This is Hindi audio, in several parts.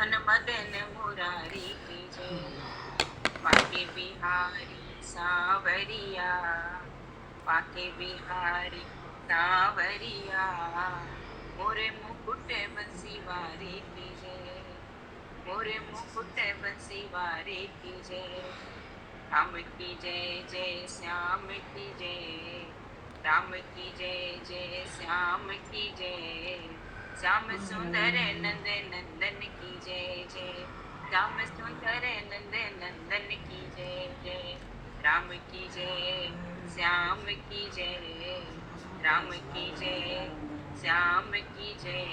मोहन मदन मुरारी की जय। बाके बिहारी सांवरिया, बाके बिहारी सांवरिया, मोरे मुकुट बंसी वारे की जय। मोरे मुकुट बंसी वारे की जय। राम की जय जय श्याम की जय। राम की जय जय श्याम की जय। श्याम सुंदर नंद नंदन की जय जय। श्याम सुंदर नंद नंदन की जय जय। राम की जय श्याम की जय। राम की जय श्याम की जय।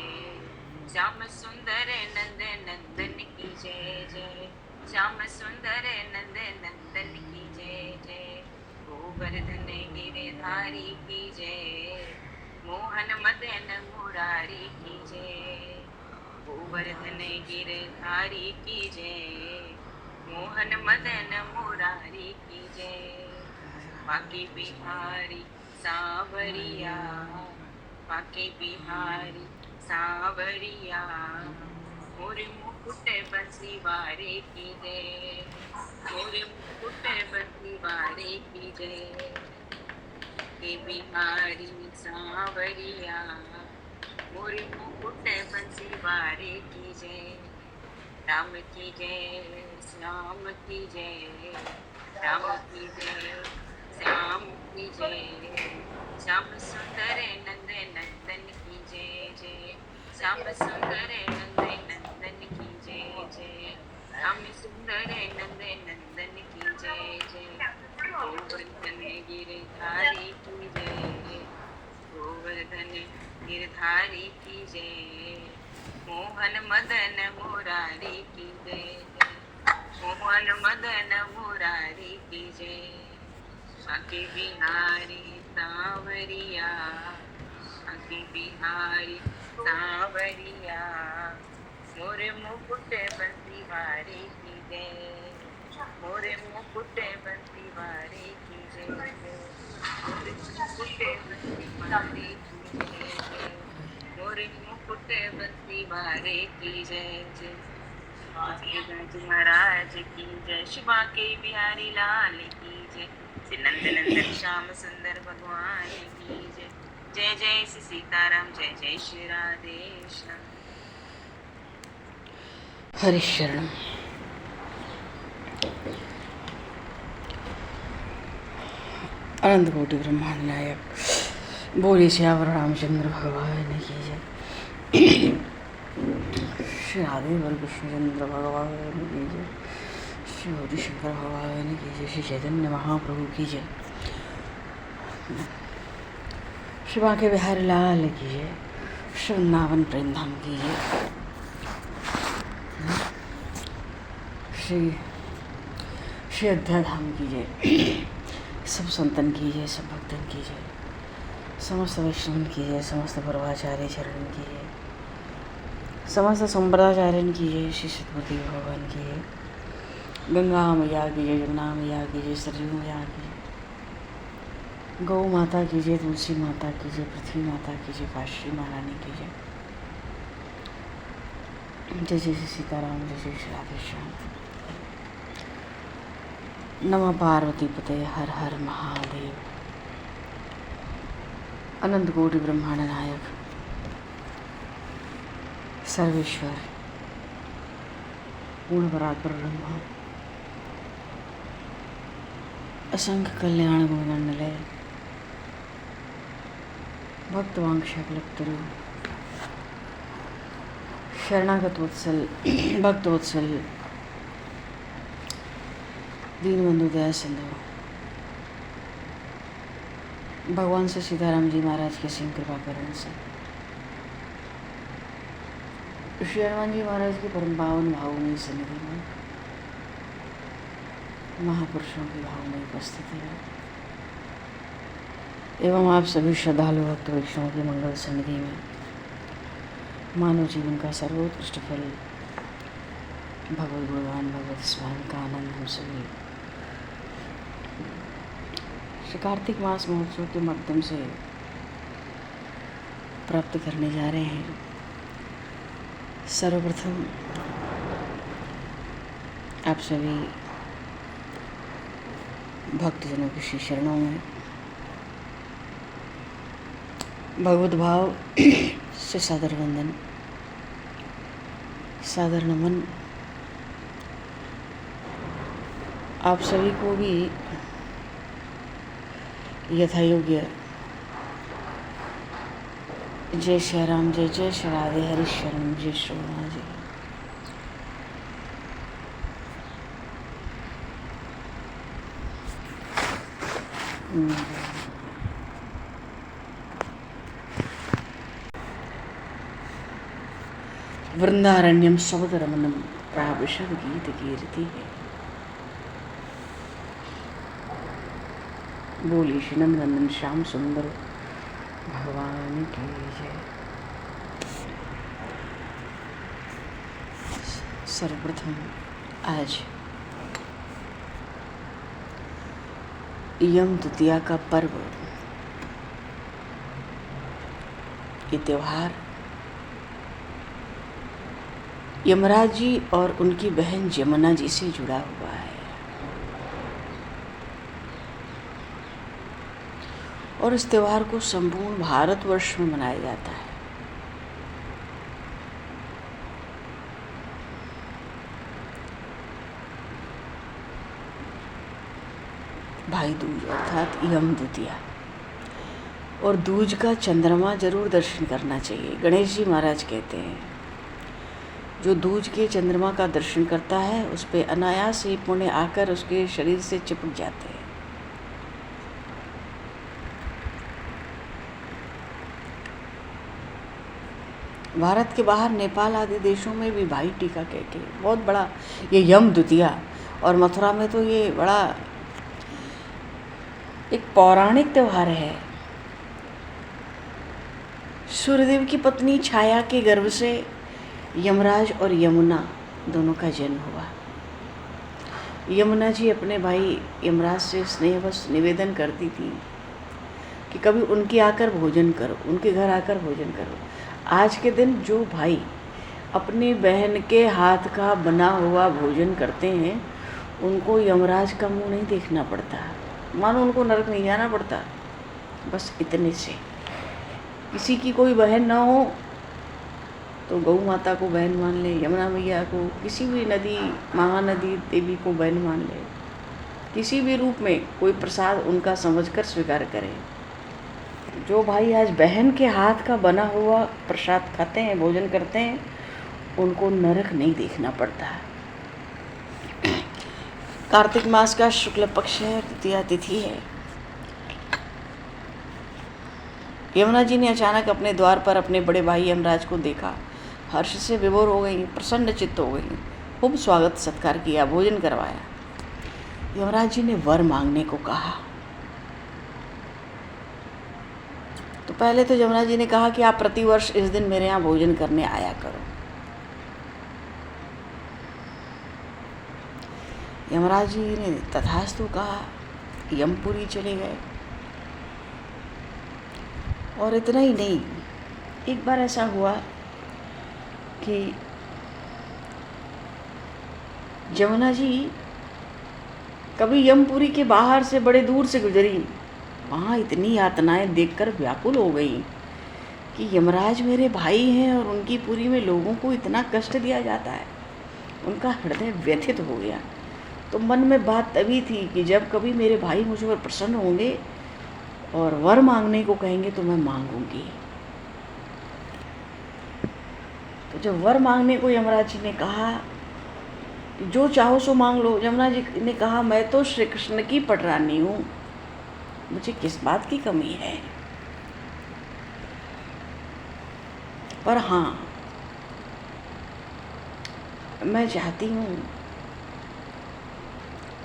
श्याम सुंदर नंद नंदन की जय जय। श्याम सुंदर नंद नंदन की जय जय। गोवर्धन गिरधारी की जय। मोहन मदन मुरारी की जय। गोवर्धन गिरधारी की जय। मोहन मदन मुरारी की जय। बाके बिहारी सांवरिया, बाके बिहारी सांवरिया, मोरे मुकुट बंसी वारे की जय। मोरे मुकुट बंसी वारे की जय। बाके बिहारी सांवरिया, मोरे मुकुट बंसी वारे की जय। राम की जय श्याम की जय। राम की जय श्याम की जय। श्याम सुंदर नंद नंदन की जय जय। श्याम सुंदर नंद नंदन की जय जय। श्याम सुंदर नंद नंदन की जय जय। गोवर्धन गिरधारी की जय। गोवर्धन गिरधारी की जय। मोहन मदन मुरारी की जय जय। मोहन मदन मुरारी की जय। बाके बिहारी सांवरिया, बाके बिहारी सांवरिया, मोरे मुकुट बंसी वारे की जय। मोरे मुकुट बंसी वारे की जय जय। मोरे मुकुट बंसी वारे की जय जय। मोरे मुकुट बंसी वारे की जय जय। गज महाराज की जय। शिवा के बिहारी लाल की जय। श्री नंद नंदन श्याम सुंदर भगवान की जय। जय जय श्री सीताराम, जय जय श्री राधेश्याम। हरिशरण। अनंत कोटि ब्रह्मांड नायक बोले श्यावर रामचंद्र भगवान की जय। श्री राधे वर कृष्णचंद्र भगवान की जय। श्री हरि शंकर भगवान की जय। श्री चैतन्य महाप्रभु की जय। श्री बांके बिहारी लाल की जय। श्री वृंदावन प्रेम धाम की जय। श्री अयोध्या धाम की जय। सब संतन की जय, सब भक्तन की जय, समस्त वैष्णव की जय, समस्त पूर्वाचार्य चरण की जय, समस्त संप्रदाचार्यन की जय। श्री सतगुरुदेव भगवान की जय। गंगा मैया की जय, जमुना मैया की जय, सरयू मैया की जय, गौ माता की जय, तुलसी माता की जय, पृथ्वी माता की जय, काशी महारानी की जय। जय जय श्री सीताराम, जय जय श्री राधेश्याम। नमः पार्वती पते, हर हर महादेव। अनंत कोटि ब्रह्मांड नायक सर्वेश्वर पूर्ण परात्पर ब्रह्म असंख्य कल्याण गुणगणलय भक्तवांक्षा कल्पतरु शरणागत वत्सल भक्त वत्सल दीनबंधु दया सिंधु भगवान से सीताराम जी महाराज के सिंह कृपा करण से श्री हनुमान जी महाराज के परम पावन भावमयी सन्निधि में महापुरुषों की भावमयी उपस्थिति है एवं आप सभी श्रद्धालु भक्त वैष्णवों की मंगल सन्निधि में मानव जीवन का सर्वोत्कृष्ट फल भगवद गुणगान भगवत स्मरण का आनंद हम सभी श्री कार्तिक मास महोत्सव के माध्यम से प्राप्त करने जा रहे हैं। सर्वप्रथम आप सभी भक्तजनों की श्री शरणों में भगवत भाव से सादर वंदन, सादर नमन। आप सभी को भी यथा योग्य जय श्री राम, जय जय श्री राधे, हरि शरण, जय श्री राम जी। वृंदारण्यम सवदरमनम प्राविशद गीत कीर्ति है। बोली श्री नंदन श्याम सुंदर भगवान की जय। सर्वप्रथम आज यम द्वितीया का पर्व, ये त्योहार यमराज जी और उनकी बहन जमुना जी से जुड़ा हुआ है और इस त्योहार को संपूर्ण भारतवर्ष में मनाया जाता है। भाई दूज अर्थात यम द्वितीया, और दूज का चंद्रमा जरूर दर्शन करना चाहिए। गणेश जी महाराज कहते हैं जो दूज के चंद्रमा का दर्शन करता है उस पे अनायास ही पुण्य आकर उसके शरीर से चिपक जाते हैं। भारत के बाहर नेपाल आदि देशों में भी भाई टीका कहके बहुत बड़ा ये यम द्वितीया, और मथुरा में तो ये बड़ा एक पौराणिक त्योहार है। सूर्यदेव की पत्नी छाया के गर्भ से यमराज और यमुना दोनों का जन्म हुआ। यमुना जी अपने भाई यमराज से स्नेहवश निवेदन करती थी कि कभी उनके आकर भोजन करो, उनके घर आकर भोजन करो। आज के दिन जो भाई अपनी बहन के हाथ का बना हुआ भोजन करते हैं उनको यमराज का मुंह नहीं देखना पड़ता, मानो उनको नरक नहीं जाना पड़ता। बस इतने से किसी की कोई बहन ना हो तो गौ माता को बहन मान ले, यमुना मैया को, किसी भी नदी महानदी देवी को बहन मान ले, किसी भी रूप में कोई प्रसाद उनका समझकर स्वीकार करे। जो भाई आज बहन के हाथ का बना हुआ प्रसाद खाते हैं, भोजन करते हैं, उनको नरक नहीं देखना पड़ता। कार्तिक मास का शुक्ल पक्ष है, तृतीया तिथि है। यमुना जी ने अचानक अपने द्वार पर अपने बड़े भाई यमराज को देखा, हर्ष से विभोर हो गई, प्रसन्न चित्त हो गई, खूब स्वागत सत्कार किया, भोजन करवाया। यमराज जी ने वर मांगने को कहा। तो पहले तो यमराज जी ने कहा कि आप प्रतिवर्ष इस दिन मेरे यहाँ भोजन करने आया करो। यमराज जी ने तथास्तु कहा, यमपुरी चले गए। और इतना ही नहीं, एक बार ऐसा हुआ कि यमुना जी कभी यमपुरी के बाहर से बड़े दूर से गुजरी, वहाँ इतनी यातनाएं देखकर व्याकुल हो गई कि यमराज मेरे भाई हैं और उनकी पुरी में लोगों को इतना कष्ट दिया जाता है। उनका हृदय व्यथित हो गया। तो मन में बात तभी थी कि जब कभी मेरे भाई मुझ पर प्रसन्न होंगे और वर मांगने को कहेंगे तो मैं मांगूंगी। तो जब वर मांगने को यमराज जी ने कहा कि जो चाहो सो मांग लो, यमुना जी ने कहा मैं तो श्री कृष्ण की पटरानी हूँ, मुझे किस बात की कमी है। पर हाँ, मैं चाहती हूँ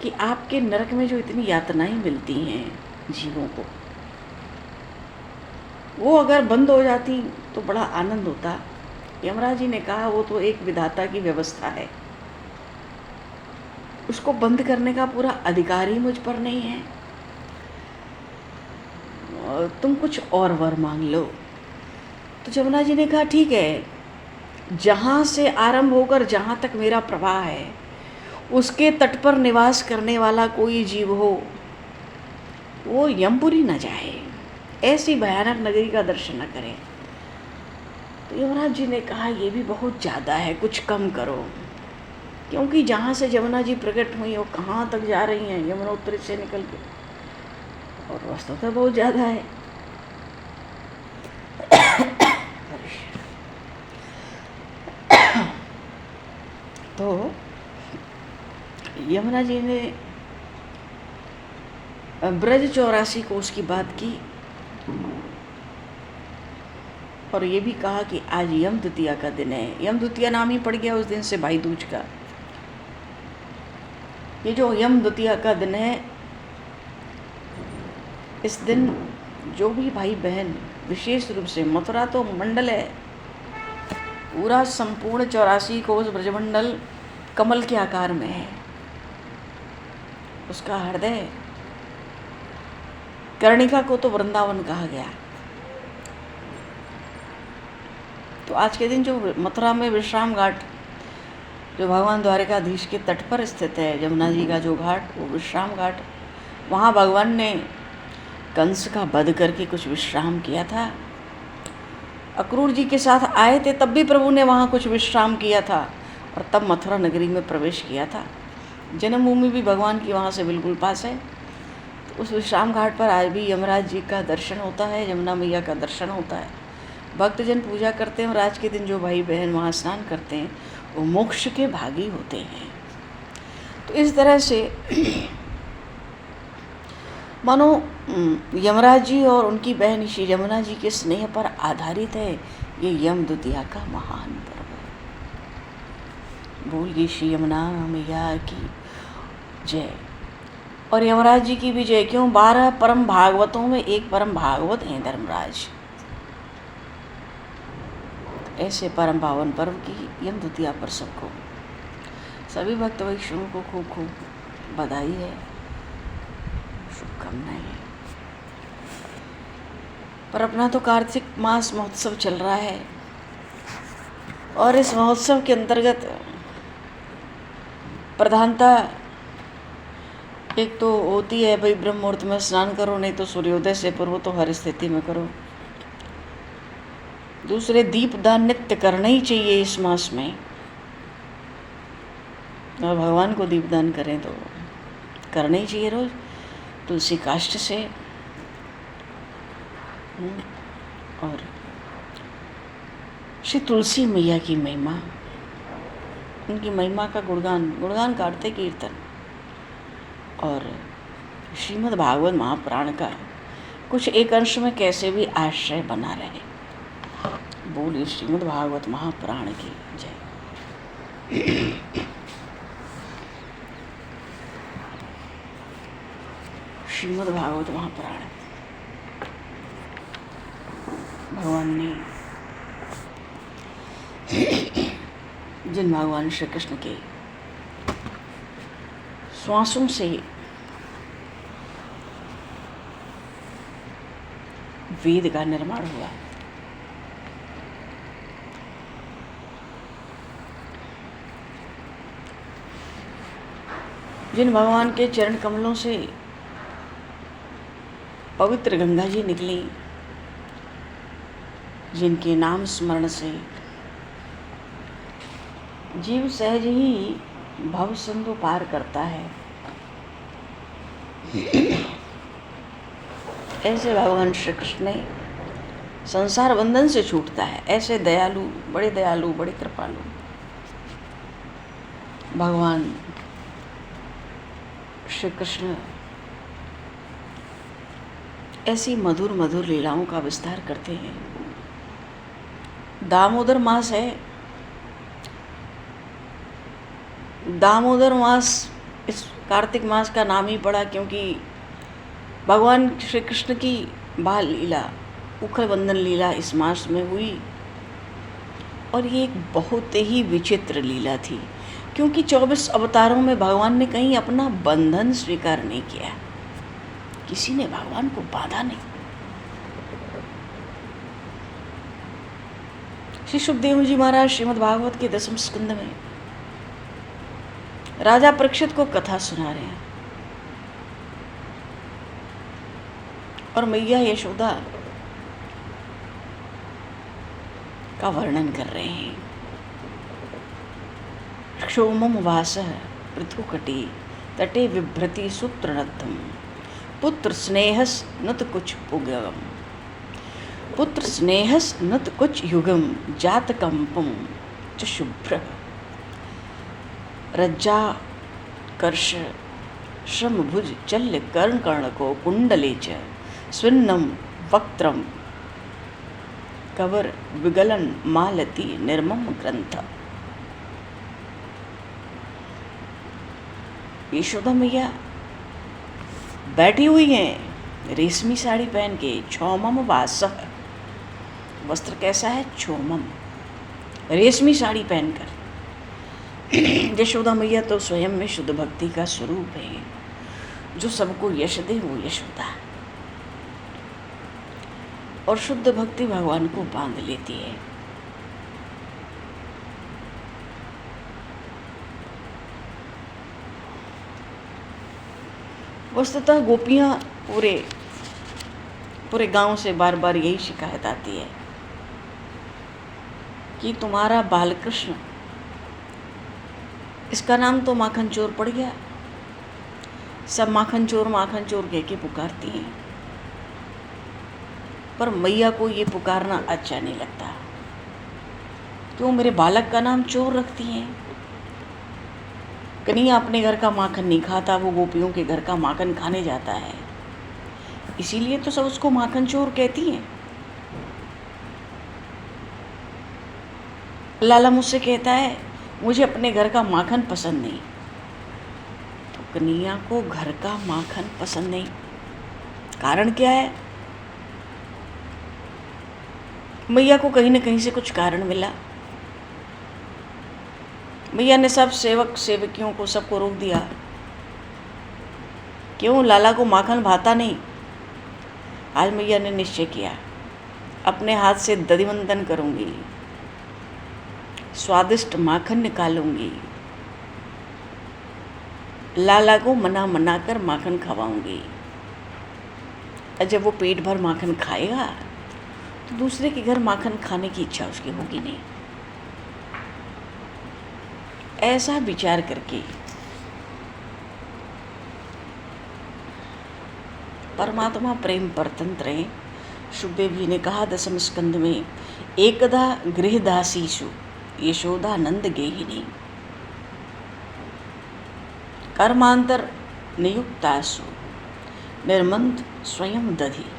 कि आपके नरक में जो इतनी यातनाएं मिलती हैं जीवों को, वो अगर बंद हो जाती तो बड़ा आनंद होता। यमराज जी ने कहा वो तो एक विधाता की व्यवस्था है, उसको बंद करने का पूरा अधिकार ही मुझ पर नहीं है। तुम कुछ और वर मांग लो। तो यमुना जी ने कहा ठीक है, जहाँ से आरंभ होकर जहाँ तक मेरा प्रवाह है उसके तट पर निवास करने वाला कोई जीव हो वो यमपुरी न जाए, ऐसी भयानक नगरी का दर्शन न करे। तो यमराज जी ने कहा ये भी बहुत ज़्यादा है, कुछ कम करो, क्योंकि जहाँ से यमुना जी प्रकट हुई वो कहाँ तक जा रही हैं यमुनोत्री से निकल के, और रास्ता तो बहुत ज़्यादा है। तो यमुना जी ने ब्रज 84 कोस की बात की और ये भी कहा कि आज यम द्वितीया का दिन है। यम द्वितीया नाम ही पड़ गया उस दिन से भाई दूज का। ये जो यम द्वितीया का दिन है, इस दिन जो भी भाई बहन विशेष रूप से, मथुरा तो मंडल है, पूरा संपूर्ण 84 कोस ब्रजमंडल कमल के आकार में है, उसका हृदय कर्णिका को तो वृंदावन कहा गया। तो आज के दिन जो मथुरा में विश्राम घाट, जो भगवान द्वारिकाधीश के तट पर स्थित है, यमुना जी का जो घाट, वो विश्राम घाट, वहाँ भगवान ने कंस का वध करके कुछ विश्राम किया था। अक्रूर जी के साथ आए थे तब भी प्रभु ने वहाँ कुछ विश्राम किया था और तब मथुरा नगरी में प्रवेश किया था। जन्मभूमि भी भगवान की वहाँ से बिल्कुल पास है। तो उस विश्राम घाट पर आज भी यमराज जी का दर्शन होता है, यमुना मैया का दर्शन होता है। भक्तजन पूजा करते हैं और आज के दिन जो भाई बहन वहाँ स्नान करते हैं वो मोक्ष के भागी होते हैं। तो इस तरह से मानो यमराज जी और उनकी बहन श्री यमुना जी के स्नेह पर आधारित है ये यम द्वितीया का महान पर्व। बोलिए श्री यमुना मैया की जय और यमराज जी की भी जय। क्यों? 12 परम भागवतों में एक परम भागवत हैं धर्मराज। ऐसे परम पावन पर्व की यम द्वितीया पर सबको, सभी भक्त वैष्णवों को खूब खूब बधाई है, शुभकामनाएं हैं। पर अपना तो कार्तिक मास महोत्सव चल रहा है और इस महोत्सव के अंतर्गत प्रधानता एक तो होती है भाई ब्रह्म मुहूर्त में स्नान करो, नहीं तो सूर्योदय से पूर्व तो हर स्थिति में करो। दूसरे दीपदान नित्य करना ही चाहिए इस मास में, और भगवान को दीपदान करें तो करना ही चाहिए रोज तुलसी काष्ठ से। और श्री तुलसी मैया की महिमा, उनकी महिमा का गुणगान काटते कीर्तन, और श्रीमद् भागवत महापुराण का कुछ एक अंश में कैसे भी आश्रय बना रहे। बोलिए श्रीमद् भागवत महापुराण की जय। श्रीमद् भागवत महापुराण भगवान ने जिन भगवान श्री कृष्ण के श्वासों से वेद का निर्माण हुआ, जिन भगवान के चरण कमलों से पवित्र गंगा जी निकली, जिनके नाम स्मरण से जीव सहज ही भव सिंधु पार करता है, ऐसे भगवान श्री कृष्ण ने संसार बंधन से छूटता है। ऐसे दयालु, बड़े कृपालु भगवान श्री कृष्ण ऐसी मधुर मधुर लीलाओं का विस्तार करते हैं। दामोदर मास है, दामोदर मास इस कार्तिक मास का नाम ही पड़ा क्योंकि भगवान श्री कृष्ण की बाल लीला, उखल बंधन लीला इस मास में हुई। और ये एक बहुत ही विचित्र लीला थी क्योंकि 24 अवतारों में भगवान ने कहीं अपना बंधन स्वीकार नहीं किया, किसी ने भगवान को बांधा नहीं। श्री सुखदेव जी महाराज श्रीमद् भागवत के 10वें स्कंद में राजा परीक्षित को कथा सुना रहे हैं और मैया यशोदा का वर्णन कर रहे हैं। क्षोमम वासः पृथुकटी तटे विभ्रति सूत्रनद्धम पुत्र स्नेहस नत कुछ पुगम पुत्र स्नेहस नत कुछ युगम जात कंपम च शुभ्र रज्जा कर्ष श्रम भुज चल्य कर्ण कर्ण को कुंडले च स्विन्नम वक्त्रम कवर विगलन मालती निर्मम ग्रंथ। यशोदा मैया बैठी हुई हैं रेशमी साड़ी पहन के। क्षौमम वासः, वस्त्र कैसा है? क्षौमम, रेशमी साड़ी पहनकर। यशोदा मैया तो स्वयं में शुद्ध भक्ति का स्वरूप है। जो सबको यश दे वो यशोदा, और शुद्ध भक्ति भगवान को बांध लेती है। वस्तुतः गोपियाँ पूरे गांव से बार बार यही शिकायत आती है कि तुम्हारा बालकृष्ण, इसका नाम तो माखन चोर पड़ गया। सब माखन चोर कह के पुकारती हैं, पर मैया को ये पुकारना अच्छा नहीं लगता। क्यों मेरे बालक का नाम चोर रखती हैं? कन्हैया अपने घर का माखन नहीं खाता, वो गोपियों के घर का माखन खाने जाता है, इसीलिए तो सब उसको माखन चोर कहती हैं। लाला मुझसे कहता है मुझे अपने घर का माखन पसंद नहीं, तो कन्हैया को घर का माखन पसंद नहीं, कारण क्या है? मैया को कहीं न कहीं से कुछ कारण मिला। मैया ने सब सेवक सेवकियों को सबको रोक दिया। क्यों? लाला को माखन भाता नहीं। आज मैया ने निश्चय किया, अपने हाथ से दधिमंथन करूंगी, स्वादिष्ट माखन निकालूंगी, लाला को मना कर माखन खवाऊंगी। और जब वो पेट भर माखन खाएगा तो दूसरे के घर माखन खाने की इच्छा उसकी होगी नहीं। ऐसा विचार करके परमात्मा प्रेम परतंत्र हैं। सुखदेव जी ने कहा 10वें स्कंद में, एकदा गृहदासीषु यशोदानंद गेहिनी कर्मांतर नियुक्तासु निर्मंत स्वयं दधि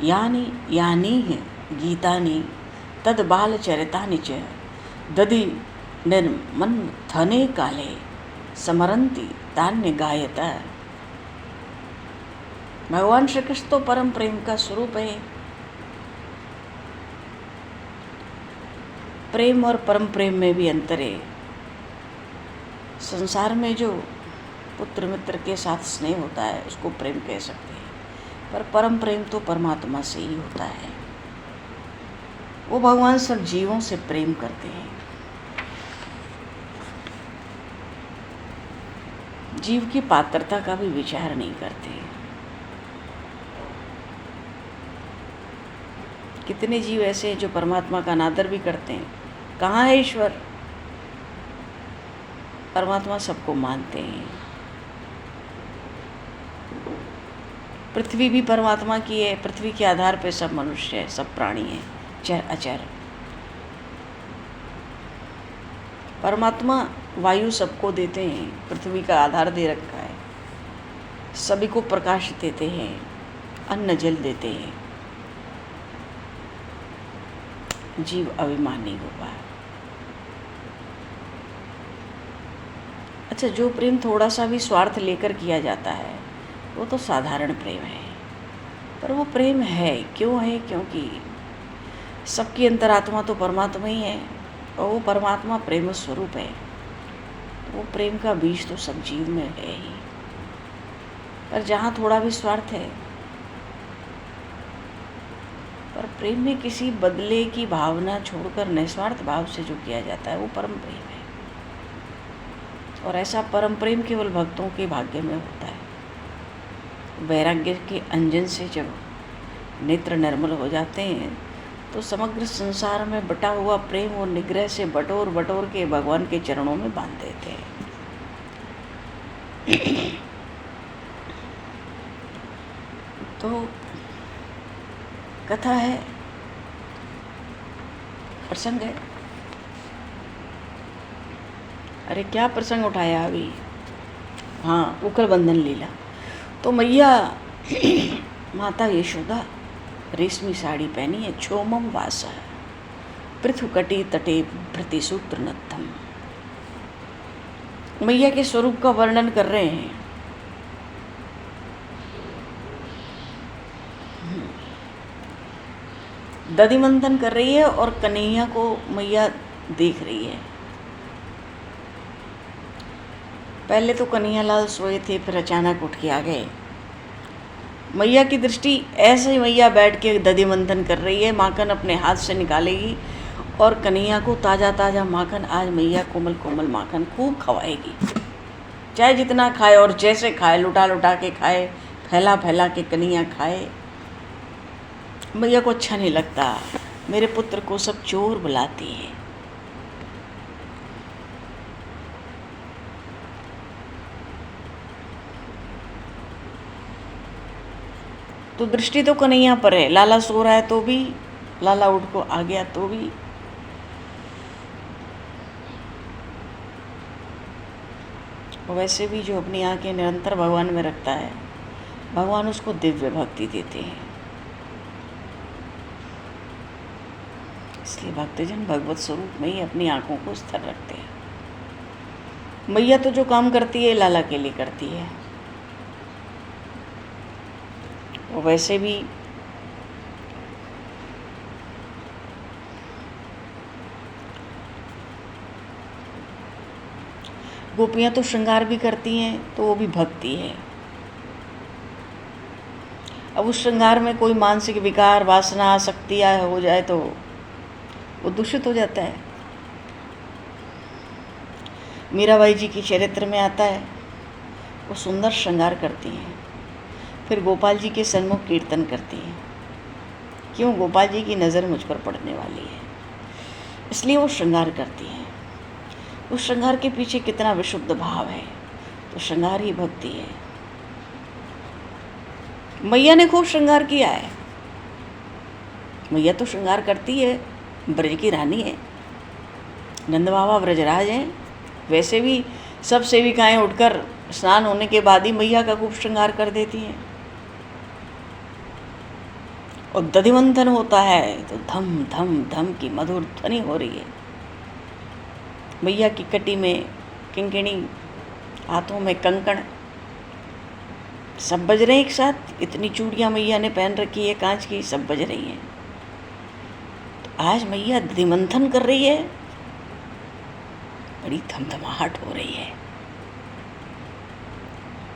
यानी गीतानि तद बालचरितानि च दधि निर्मन्थने काले समरंती तान्य गायता। भगवान श्री कृष्ण तो परम प्रेम का स्वरूप है। प्रेम और परम प्रेम में भी अंतर है। संसार में जो पुत्र मित्र के साथ स्नेह होता है उसको प्रेम कह सकते हैं, पर परम प्रेम तो परमात्मा से ही होता है। वो भगवान सब जीवों से प्रेम करते हैं। जीव की पात्रता का भी विचार नहीं करते। कितने जीव ऐसे हैं जो परमात्मा का अनादर भी करते हैं। कहाँ है ईश्वर? परमात्मा सबको मानते हैं। पृथ्वी भी परमात्मा की है। पृथ्वी के आधार पर सब मनुष्य है, सब प्राणी है, चर अचर। परमात्मा वायु सबको देते हैं, पृथ्वी का आधार दे रखा है, सभी को प्रकाश देते हैं, अन्न जल देते हैं। जीव अभिमानी होगा। अच्छा, जो प्रेम थोड़ा सा भी स्वार्थ लेकर किया जाता है वो तो साधारण प्रेम है, पर वो प्रेम है। क्यों है? क्योंकि सबकी अंतरात्मा तो परमात्मा ही है और वो परमात्मा प्रेम स्वरूप है। वो प्रेम का बीज तो सब जीव में है ही, पर जहाँ थोड़ा भी स्वार्थ है, पर प्रेम में किसी बदले की भावना छोड़कर निस्वार्थ भाव से जो किया जाता है वो परम प्रेम है। और ऐसा परम प्रेम केवल भक्तों के भाग्य में होता है। वैराग्य के अंजन से जब नेत्र निर्मल हो जाते हैं तो समग्र संसार में बटा हुआ प्रेम और निग्रह से बटोर बटोर के भगवान के चरणों में बांध देते हैं। तो कथा है, प्रसंग है। अरे क्या प्रसंग उठाया अभी? हाँ, उकर बंधन लीला। तो मैया माता यशोदा रेशमी साड़ी पहनी है, छोमम वासा पृथुकटी तटे भृतिसूत्र नद्धम। मैया के स्वरूप का वर्णन कर रहे हैं। दधि मंथन कर रही है और कन्हैया को मैया देख रही है। पहले तो कन्हैया लाल सोए थे, फिर अचानक उठ के आ गए। मैया की दृष्टि ऐसे ही मैया बैठ के दधि मंथन कर रही है, माखन अपने हाथ से निकालेगी और कन्हैया को ताज़ा ताज़ा माखन, आज मैया कोमल कोमल माखन खूब खवाएगी। चाहे जितना खाए और जैसे खाए, लुटा लुटा के खाए, फैला फैला के कन्हैया खाए। मैया को अच्छा नहीं लगता, मेरे पुत्र को सब चोर बुलाती है। तो दृष्टि तो कन्हैया पर है। लाला सो रहा है तो भी, लाला उठ को आ गया तो भी। वैसे भी जो अपनी आंखें निरंतर भगवान में रखता है, भगवान उसको दिव्य भक्ति देते हैं। इसलिए भक्तजन भगवत स्वरूप में ही अपनी आंखों को स्थिर रखते हैं। मैया तो जो काम करती है लाला के लिए करती है। और वैसे भी गोपियां तो श्रृंगार भी करती हैं, तो वो भी भक्ति है। अब उस श्रृंगार में कोई मानसिक विकार, वासना, आसक्ति हो जाए तो वो दूषित हो जाता है। मीराबाई जी की चरित्र में आता है, वो सुंदर श्रृंगार करती हैं, फिर गोपाल जी के सन्मुख कीर्तन करती हैं। क्यों? गोपाल जी की नज़र मुझ पर पड़ने वाली है, इसलिए वो श्रृंगार करती हैं। उस श्रृंगार के पीछे कितना विशुद्ध भाव है, तो श्रृंगार ही भक्ति है। मैया ने खूब श्रृंगार किया है। मैया तो श्रृंगार करती है, ब्रज की रानी है, नंद बाबा ब्रजराज हैं। वैसे भी सब सेविकाएं उठकर स्नान होने के बाद ही मैया का खूब श्रृंगार कर देती हैं। और दधि मंथन होता है तो धम धम धम की मधुर ध्वनि हो रही है। मैया की कटी में किंकिणी, हाथों में कंकण, सब बज रहे हैं एक साथ। इतनी चूड़ियाँ मैया ने पहन रखी है कांच की, सब बज रही हैं। तो आज मैया दधि मंथन कर रही है, बड़ी धमधमाहट हो रही है।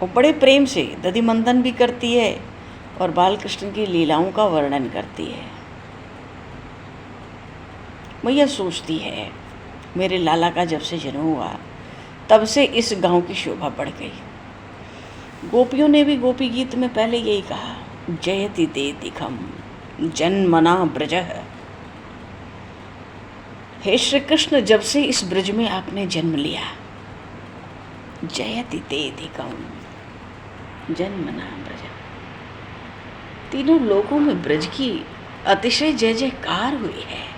और बड़े प्रेम से दधि मंथन भी करती है और बाल कृष्ण की लीलाओं का वर्णन करती है। मैया सोचती है, मेरे लाला का जब से जन्म हुआ तब से इस गांव की शोभा बढ़ गई। गोपियों ने भी गोपी गीत में पहले यही कहा, जयति ते दिखम जन्मना ब्रजः। हे श्री कृष्ण, जब से इस ब्रज में आपने जन्म लिया, जयति ते दिखम जन्मना ब्रज, तीनों लोकों में ब्रज की अतिशय जय जयकार हुई है।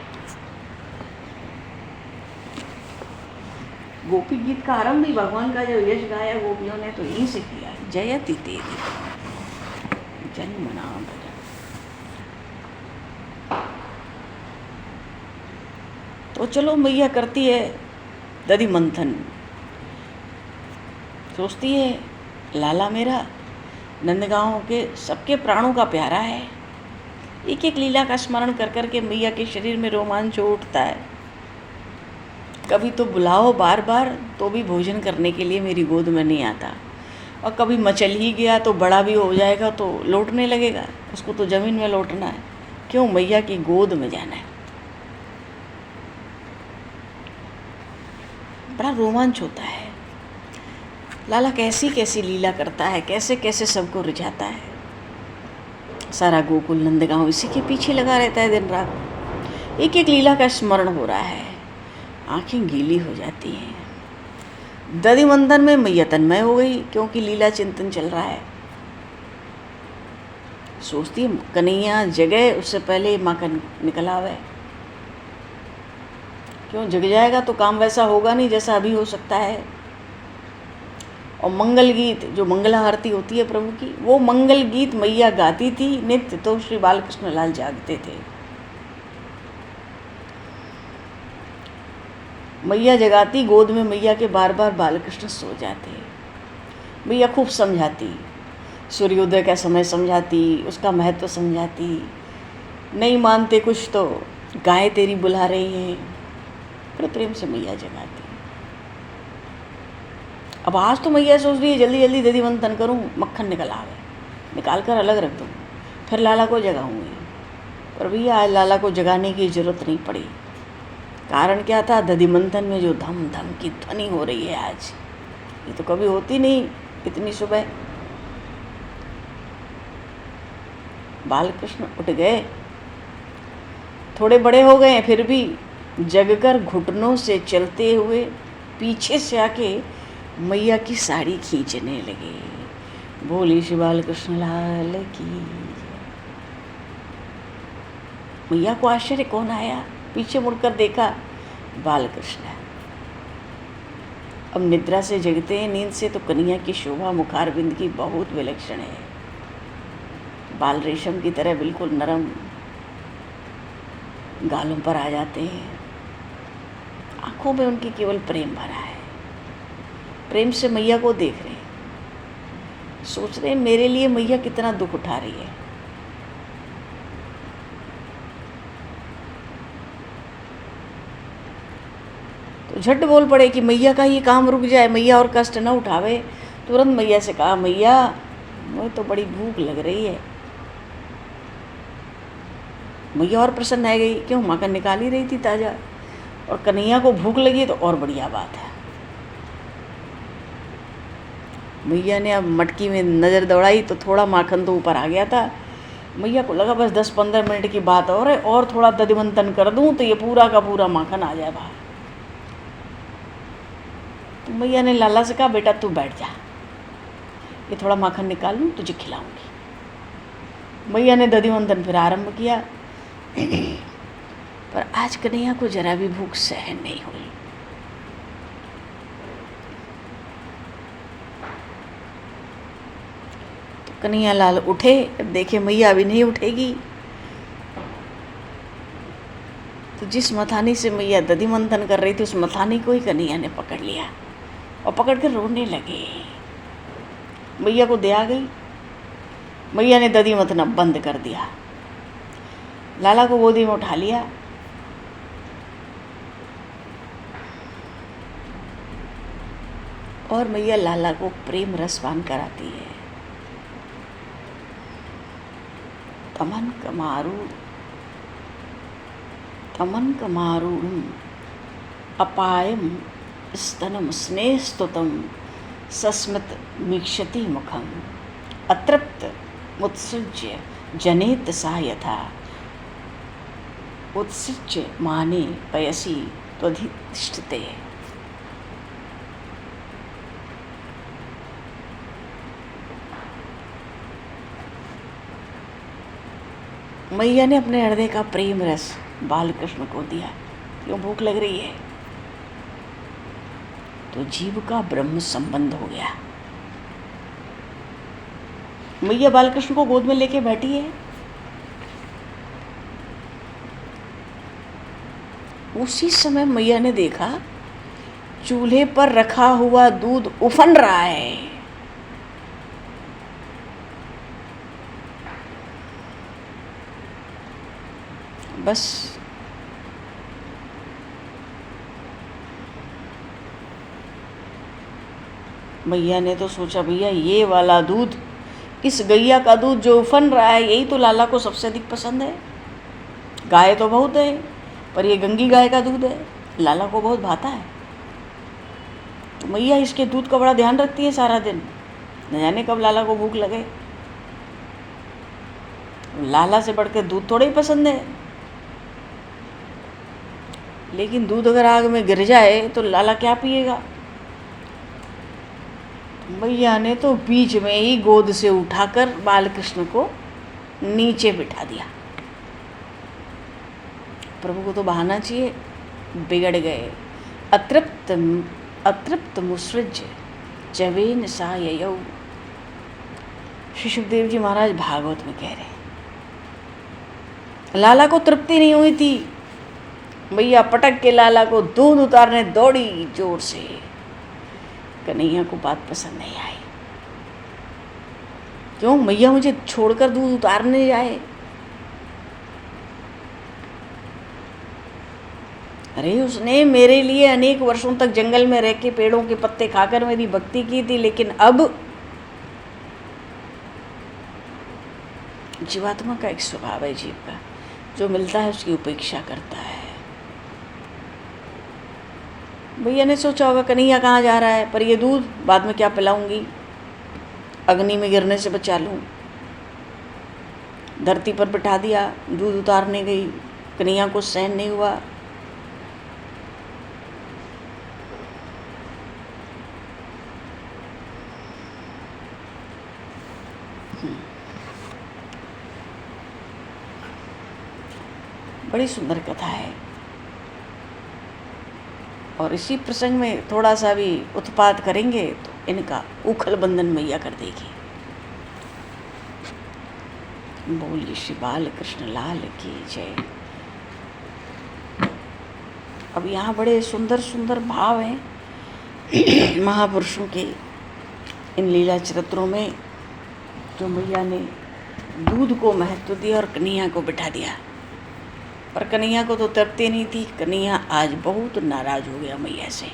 गोपी गीत का आरंभ भी भगवान का जो यश गाया गोपियों ने तो यहीं से किया, जयति ते जन्मना ब्रज। तो चलो मैया करती है दधि मंथन, सोचती है लाला मेरा नंदगांव के सबके प्राणों का प्यारा है। एक एक लीला का स्मरण कर कर के मैया के शरीर में रोमांच उठता है। कभी तो बुलाओ बार बार तो भी भोजन करने के लिए मेरी गोद में नहीं आता, और कभी मचल ही गया तो बड़ा भी हो जाएगा तो लौटने लगेगा, उसको तो ज़मीन में लौटना है। क्यों? मैया की गोद में जाना है। बड़ा रोमांच होता है। लाला कैसी कैसी लीला करता है, कैसे कैसे सबको रिझाता है। सारा गोकुल नंदगांव इसी के पीछे लगा रहता है दिन रात। एक एक लीला का स्मरण हो रहा है, आंखें गीली हो जाती हैं। दधि मंथन में मैया तन्मय हो गई, क्योंकि लीला चिंतन चल रहा है। सोचती है कन्हैया जगे उससे पहले माँ का निकल आवे। क्यों जग जाएगा तो काम वैसा होगा नहीं जैसा अभी हो सकता है। और मंगल गीत, जो मंगला आरती होती है प्रभु की, वो मंगल गीत मैया गाती थी नित्य, तो श्री बालकृष्ण लाल जागते थे। मैया जगाती, गोद में मैया के बार बार बालकृष्ण सो जाते। मैया खूब समझाती, सूर्योदय का समय समझाती, उसका महत्व समझाती। नहीं मानते कुछ तो गाय तेरी बुला रही है, बड़े प्रेम से मैया जगाती। अब आज तो मैया सोच रही है जल्दी जल्दी दधि मंथन करूं, मक्खन निकल आवे, निकाल कर अलग रख दूं, फिर लाला को जगाऊंगी। पर भैया आज लाला को जगाने की जरूरत नहीं पड़ी। कारण क्या था? दधि मंथन में जो धम धम की ध्वनि हो रही है आज, ये तो कभी होती नहीं इतनी सुबह। बालकृष्ण उठ गए, थोड़े बड़े हो गए हैं, फिर भी जगकर घुटनों से चलते हुए पीछे से आके मैया की साड़ी खींचने लगे। बोली श्री बालकृष्ण लाल की। मैया को आश्चर्य, कौन आया? पीछे मुड़कर देखा, बालकृष्ण। अब निद्रा से जगते हैं, नींद से, तो कन्हैया की शोभा मुखारबिंद की बहुत विलक्षण है। बाल रेशम की तरह बिल्कुल नरम गालों पर आ जाते हैं। आंखों में उनकी केवल प्रेम भरा है। प्रेम से मैया को देख रहे हैं, सोच रहे हैं मेरे लिए मैया कितना दुख उठा रही है। तो झट बोल पड़े कि मैया का ये काम रुक जाए, मैया और कष्ट न उठावे। तुरंत मैया से कहा, मैया मुझे तो बड़ी भूख लग रही है। मैया और प्रसन्न आ गई, क्यों मक्खन निकाल ही रही थी ताज़ा, और कन्हैया को भूख लगी तो और बढ़िया बात है। मैया ने अब मटकी में नज़र दौड़ाई तो थोड़ा माखन तो ऊपर आ गया था। मैया को लगा बस 10-15 मिनट की बात और थोड़ा दधि मंथन कर दूं तो ये पूरा का पूरा माखन आ जाए बाहर। तो मैया ने लाला से कहा, बेटा तू बैठ जा, ये थोड़ा माखन निकाल लूँ तुझे खिलाऊंगी। मैया ने दधि मंथन फिर आरंभ किया। पर आज कन्हैया को जरा भी भूख सहन नहीं हुई। तो कन्हैया लाल उठे, देखे मैया अभी नहीं उठेगी, तो जिस मथानी से मैया दधि मंथन कर रही थी उस मथानी को ही कन्हैया ने पकड़ लिया और पकड़ कर रोने लगे। मैया को दया गई। मैया ने दधि मंथन बंद कर दिया, लाला को गोदी में उठा लिया। और मैया लाला को प्रेम रसपान कराती है। तमन कमारू अपायम स्तनम स्नेहस्तुतम सस्मित मीक्षति मुखम अतृप्त मुत्सृज्य जनेत सा यथा उत्सृज्य माने पयसी त्वधिष्ठिते। मैया ने अपने हृदय का प्रेम रस बालकृष्ण को दिया। क्यों? भूख लग रही है। तो जीव का ब्रह्म संबंध हो गया। मैया बालकृष्ण को गोद में लेके बैठी है। उसी समय मैया ने देखा चूल्हे पर रखा हुआ दूध उफन रहा है। बस मैया ने तो सोचा, भैया ये वाला दूध, इस गैया का दूध जो उफन रहा है, यही तो लाला को सबसे अधिक पसंद है। गाय तो बहुत है, पर ये गंगी गाय का दूध है, लाला को बहुत भाता है। तो मैया इसके दूध का बड़ा ध्यान रखती है सारा दिन, न जाने कब लाला को भूख लगे। लाला से बढ़कर दूध थोड़ा ही पसंद है, लेकिन दूध अगर आग में गिर जाए तो लाला क्या पिएगा। मैया ने तो बीच में ही गोद से उठाकर बालकृष्ण को नीचे बिठा दिया। प्रभु को तो बहाना चाहिए, बिगड़ गए। अतृप्त मुसृज जवेन सा ययौ। श्री सुखदेव जी महाराज भागवत में कह रहे हैं, लाला को तृप्ति नहीं हुई थी। मैया पटक के लाला को दूध उतारने दौड़ी जोर से। कन्हैया को बात पसंद नहीं आई। क्यों मैया मुझे छोड़कर दूध उतारने जाए? अरे उसने मेरे लिए अनेक वर्षों तक जंगल में रह के पेड़ों के पत्ते खाकर मेरी भक्ति की थी, लेकिन अब जीवात्मा का एक स्वभाव है जीव का, जो मिलता है उसकी उपेक्षा करता है। भैया ने सोचा होगा कन्हैया कहाँ जा रहा है, पर ये दूध बाद में क्या पिलाऊंगी, अग्नि में गिरने से बचा लूँ। धरती पर बिठा दिया, दूध उतारने गई, कन्हैया को सहन नहीं हुआ। बड़ी सुंदर कथा है, और इसी प्रसंग में थोड़ा सा भी उत्पात करेंगे तो इनका उखल बंधन मैया कर देगी। बोलिए श्री बाल कृष्ण लाल की जय। अब यहाँ बड़े सुंदर सुंदर भाव हैं महापुरुषों के इन लीला चरित्रों में, जो मैया ने दूध को महत्व दिया और कन्हैया को बिठा दिया। पर कन्हैया को तो तृप्ति नहीं थी। कन्हैया आज बहुत नाराज हो गया मैया से।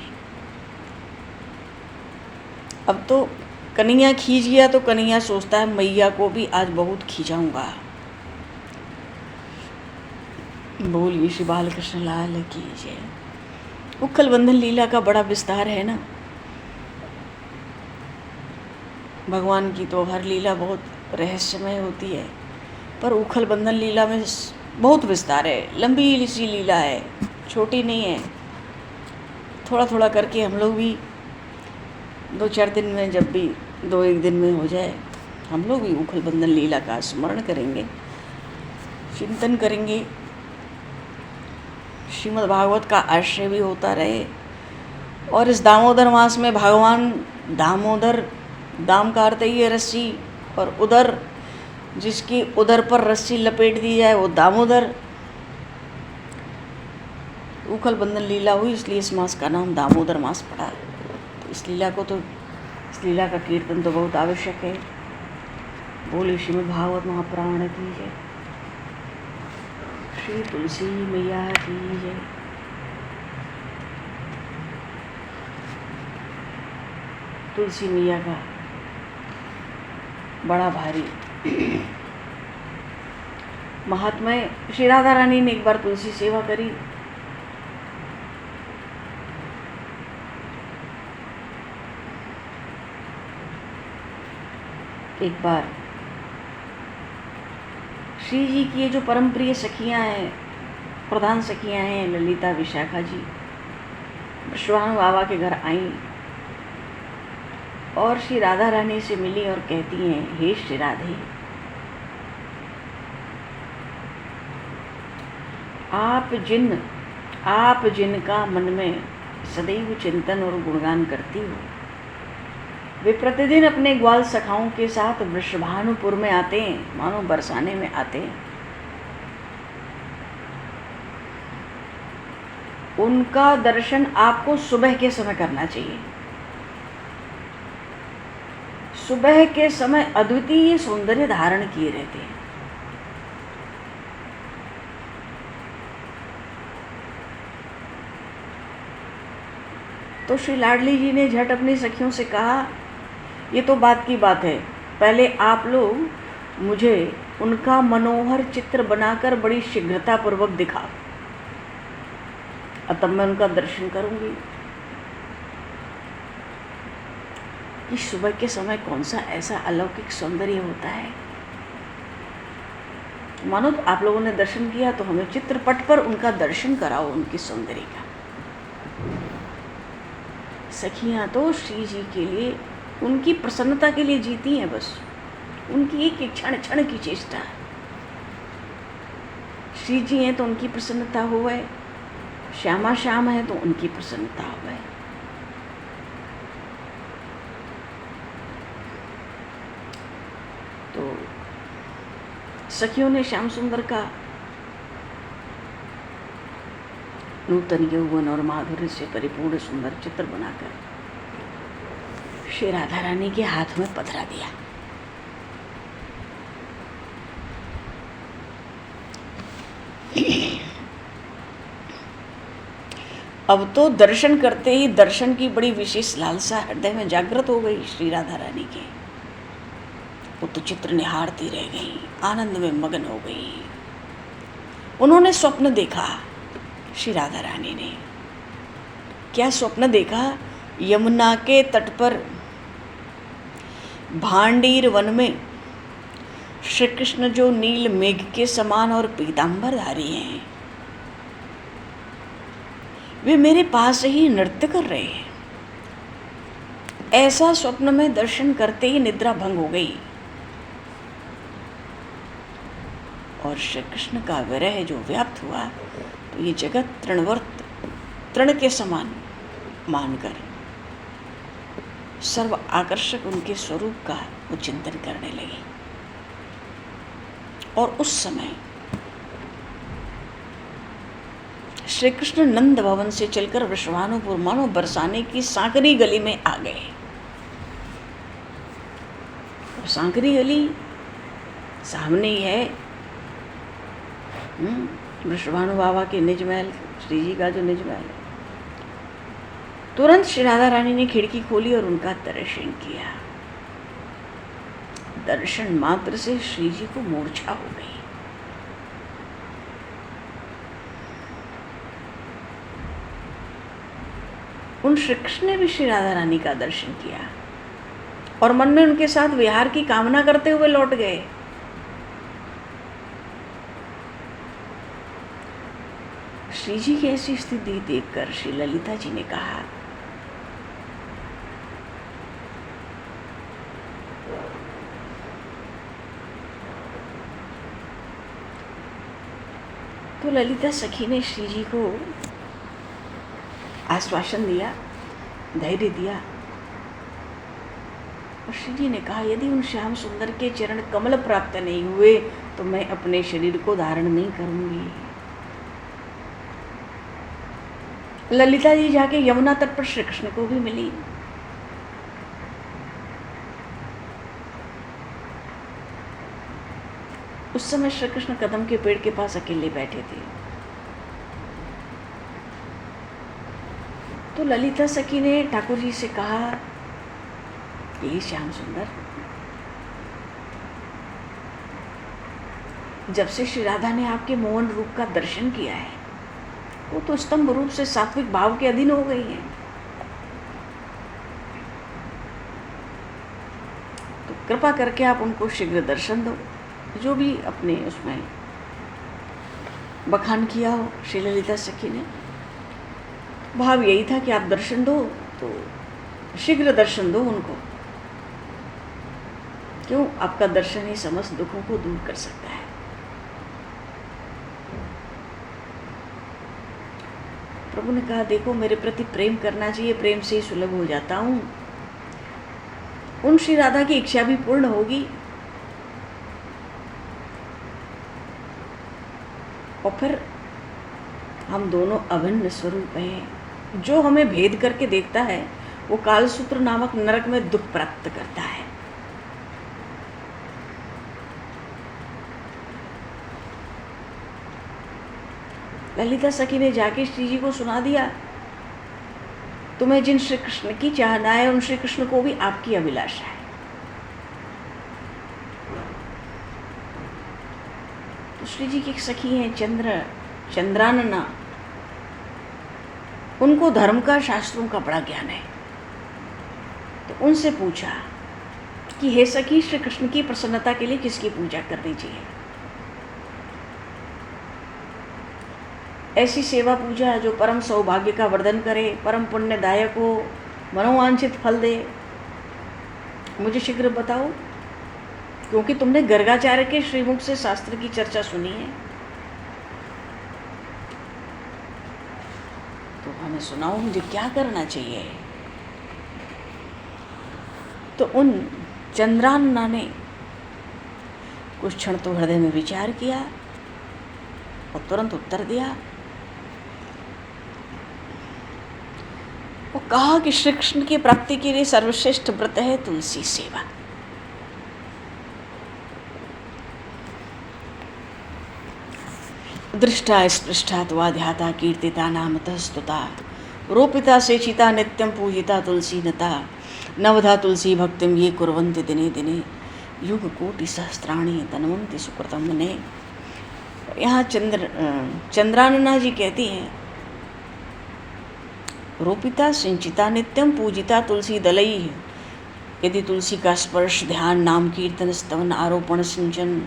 अब तो कन्हैया खींच गया तो कन्हैया सोचता है मैया को भी आज बहुत खींचाऊंगा। बोलिए श्री बालकृष्ण लाल की जय। उखल बंधन लीला का बड़ा विस्तार है ना। भगवान की तो हर लीला बहुत रहस्यमय होती है, पर उखल बंधन लीला में बहुत विस्तार है। लंबी सी लीला है, छोटी नहीं है। थोड़ा थोड़ा करके हम लोग भी 2-4 दिन में, जब भी 2-1 दिन में हो जाए, हम लोग भी उखल बंधन लीला का स्मरण करेंगे, चिंतन करेंगे। श्रीमद् भागवत का आश्रय भी होता रहे। और इस दामोदर मास में भगवान दामोदर, दाम का अर्थ ही है रस्सी, और उदर, जिसकी उदर पर रस्सी लपेट दी जाए वो दामोदर। उखल बंधन लीला हुई, इसलिए इस मास का नाम दामोदर मास पड़ा। तो इस लीला का कीर्तन तो बहुत आवश्यक है। बोले श्रीमद् भागवत महापुराण की जय। श्री तुलसी मैया की जय। तुलसी मैया का बड़ा भारी महात्म्य। श्री राधा रानी ने एक बार तुलसी सेवा करी। एक बार श्री जी की ये जो परम प्रिय सखियां हैं, प्रधान सखियां हैं, ललिता, विशाखा जी, विश्वानु बाबा के घर आईं और श्री राधा रानी से मिली और कहती हैं, हे श्री राधे, आप जिनका मन में सदैव चिंतन और गुणगान करती हो, वे प्रतिदिन अपने ग्वाल सखाओं के साथ वृषभानुपुर में आते हैं, मानो बरसाने में आते हैं। उनका दर्शन आपको सुबह के समय करना चाहिए। सुबह के समय अद्वितीय सौंदर्य धारण किए रहते हैं। तो श्री लाडली जी ने झट अपनी सखियों से कहा, ये तो बात की बात है, पहले आप लोग मुझे उनका मनोहर चित्र बनाकर बड़ी शीघ्रता पूर्वक दिखाओ, तब मैं उनका दर्शन करूंगी। कि सुबह के समय कौन सा ऐसा अलौकिक सौंदर्य होता है। मानो तो आप लोगों ने दर्शन किया तो हमें चित्रपट पर उनका दर्शन कराओ, उनके सौंदर्य का। सखियां तो श्री जी के लिए, उनकी प्रसन्नता के लिए जीती हैं बस। उनकी एक एक क्षण क्षण की चेष्टा। श्री जी हैं तो उनकी प्रसन्नता हो गए, श्यामा श्याम है तो उनकी प्रसन्नता हो गए। तो सखियों ने श्याम सुंदर का नूतन यौवन और माधुर्य से परिपूर्ण सुंदर चित्र बनाकर श्री राधा रानी के हाथ में पधरा दिया। अब तो दर्शन करते ही दर्शन की बड़ी विशेष लालसा हृदय में जागृत हो गई श्री राधा रानी के। वो तो चित्र निहारती रह गई, आनंद में मगन हो गई। उन्होंने स्वप्न देखा, श्री राधा रानी ने क्या स्वप्न देखा? यमुना के तट पर भांडीर वन में श्री कृष्ण जो नील मेघ के समान और पीतांबरधारी हैं, वे मेरे पास ही नृत्य कर रहे हैं। ऐसा स्वप्न में दर्शन करते ही निद्रा भंग हो गई और श्री कृष्ण का विरह जो व्याप्त हुआ तो ये जगत तृणवर्त तृण के समान मानकर सर्व आकर्षक उनके स्वरूप का वो चिंतन करने लगी। और उस समय श्री कृष्ण नंद भवन से चलकर वृषभानुपुर मानो बरसाने की सांकरी गली में आ गए। सांकरी गली सामने ही है, वृषभानु बाबा के निज महल, श्री जी का जो निज महल है। तुरंत श्री राधा रानी ने खिड़की खोली और उनका दर्शन किया। दर्शन मात्र से श्री जी को मूर्छा हो गई। उन श्री कृष्ण ने भी श्री राधा रानी का दर्शन किया और मन में उनके साथ विहार की कामना करते हुए लौट गए। श्री जी की ऐसी स्थिति देखकर श्री ललिता जी ने कहा, तो ललिता सखी ने श्री जी को आश्वासन दिया, धैर्य दिया और श्री जी ने कहा, यदि उन श्याम सुंदर के चरण कमल प्राप्त नहीं हुए तो मैं अपने शरीर को धारण नहीं करूंगी। ललिता जी जाके यमुना तट पर श्री कृष्ण को भी मिली। उस समय श्री कृष्ण कदम के पेड़ के पास अकेले बैठे थे। तो ललिता सखी ने ठाकुर जी से कहा, ये श्याम सुंदर, जब से श्री राधा ने आपके मोहन रूप का दर्शन किया है वो तो स्तंभ रूप से सात्विक भाव के अधीन हो गई हैं। तो कृपा करके आप उनको शीघ्र दर्शन दो। जो भी अपने उसमें बखान किया हो श्री ललिता सखी ने, भाव यही था कि आप दर्शन दो तो शीघ्र दर्शन दो उनको। क्यों? आपका दर्शन ही समस्त दुखों को दूर कर सकता है। प्रभु ने कहा, देखो मेरे प्रति प्रेम करना चाहिए, प्रेम से ही सुलभ हो जाता हूँ। उन श्री राधा की इच्छा भी पूर्ण होगी और फिर हम दोनों अभिन्न स्वरूप हैं। जो हमें भेद करके देखता है वो कालसूत्र नामक नरक में दुख प्राप्त करता है। ललिता सखी ने जाके श्री जी को सुना दिया, तुम्हें जिन श्री कृष्ण की चाहना है उन श्री कृष्ण को भी आपकी अभिलाषा है। तो श्री जी की एक सखी हैं चंद्रानना, उनको धर्म का, शास्त्रों का बड़ा ज्ञान है। तो उनसे पूछा कि हे सखी, श्री कृष्ण की प्रसन्नता के लिए किसकी पूजा करनी चाहिए? ऐसी सेवा पूजा जो परम सौभाग्य का वर्धन करे, परम पुण्यदायक हो, मनोवांछित फल दे, मुझे शीघ्र बताओ, क्योंकि तुमने गर्गाचार्य के श्रीमुख से शास्त्र की चर्चा सुनी है, तो हमें सुनाओ, मुझे क्या करना चाहिए? तो उन चंद्रानना ने कुछ क्षण तो हृदय में विचार किया और तुरंत उत्तर दिया। वो कहा कि श्री कृष्ण की प्राप्ति के लिए सर्वश्रेष्ठ व्रत है तुलसी सेवा। दृष्टा स्पृष्टा त्वाध्याता कीर्तिता नामतः स्तुता रोपिता सेचिता नित्यं पूजिता तुलसी नता नवधा तुलसी भक्तिम ये कुर्वन्ति दिने दिने युग कोटि सहस्राणि तन्वन्ति सुकृतम मुने। यहाँ चंद्रानना जी कहती हैं, रोपिता सिंचिता नित्यम पूजिता तुलसी दलई। यदि तुलसी का स्पर्श, ध्यान, नाम कीर्तन, स्तवन, आरोपण, सिंचन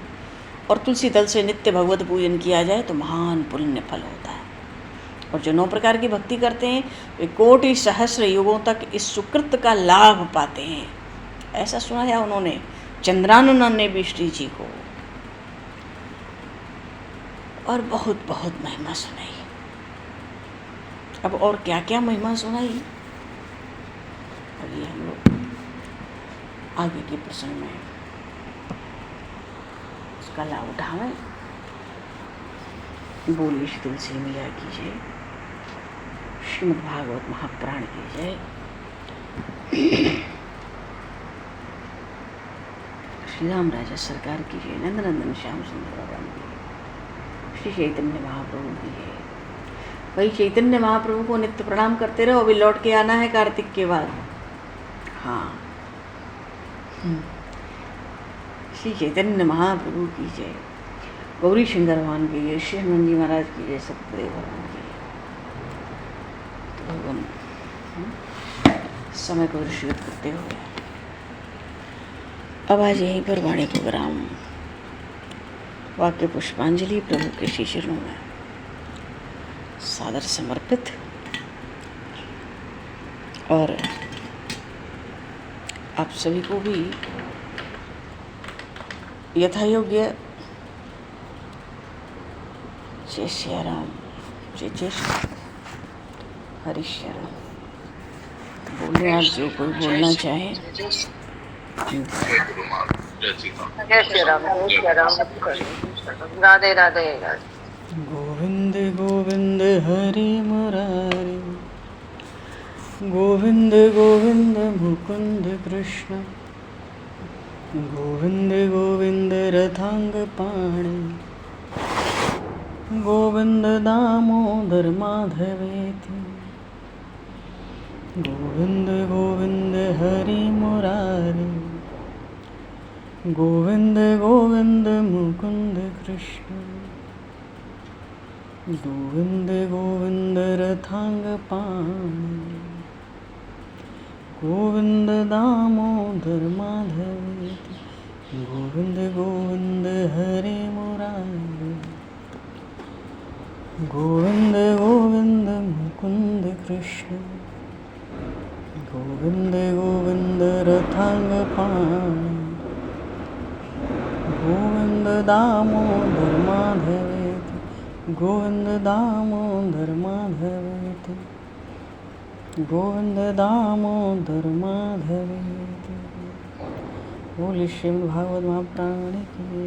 और तुलसी दल से नित्य भगवत पूजन किया जाए तो महान पुण्य फल होता है। और जो 9 प्रकार की भक्ति करते हैं वे कोटि सहस्र युगों तक इस सुकृत का लाभ पाते हैं। ऐसा सुनाया उन्होंने, चंद्रानना ने भी श्री जी को, और बहुत बहुत महिमा सुनाई। अब और क्या क्या महिमा सुनाई, अब ये हम लोग आगे के प्रसंग में उसका लाभ उठावें। बोलिए श्री तुलसी मैया की जय, श्रीमद् भागवत महापुराण की जय। श्री राम राजा सरकार की जय, नंदनंदन श्याम सुंदर भगवान की जय, श्री चैतन्य महाप्रभु की जय। भाई चैतन्य महाप्रभु को नित्य प्रणाम करते रहो। अभी लौट के आना है कार्तिक के बाद। हाँ, श्री चैतन्य महाप्रभु की जय, गौरी शंकर भगवान की जय, श्री हनुमान जी महाराज की जय, सतदेव भगवान की जय। तो समय को दृष्टिगत करते हुए अब आज यहीं पर वाणी को विराम। वाक्य पुष्पांजलि प्रभु के श्री चरणों में सादर समर्पित, और आप सभी को भी यथायोग्य जय श्री राम, जय जय श्री हरि श्री। बोले आप जो कोई बोलना चाहे। जय श्री राम, जय श्री राम, राधे राधे। गोविंद गोविंद हरि मुरारी, गोविंद गोविंद मुकुंद कृष्ण, गोविंद गोविंद रथांग पाणि, गोविंद दामोदर माधवेति, गोविंद गोविंद हरि मुरारी, गोविंद गोविंद मुकुंद कृष्ण, गोविंद गोविंद रथांग पाणि, गोविंद दामोदर माधवेति, गोविंद गोविंद हरि मुरारी, गोविंद गोविंद मुकुंद कृष्ण, गोविंद गोविंद रथांग पाणि, गोविंद दामोदर माधवेति, गोविंद दामोदर माधवेति, गोविंद दामोदर माधवेति। बोलिए श्रीमद् भागवत महापुराण की।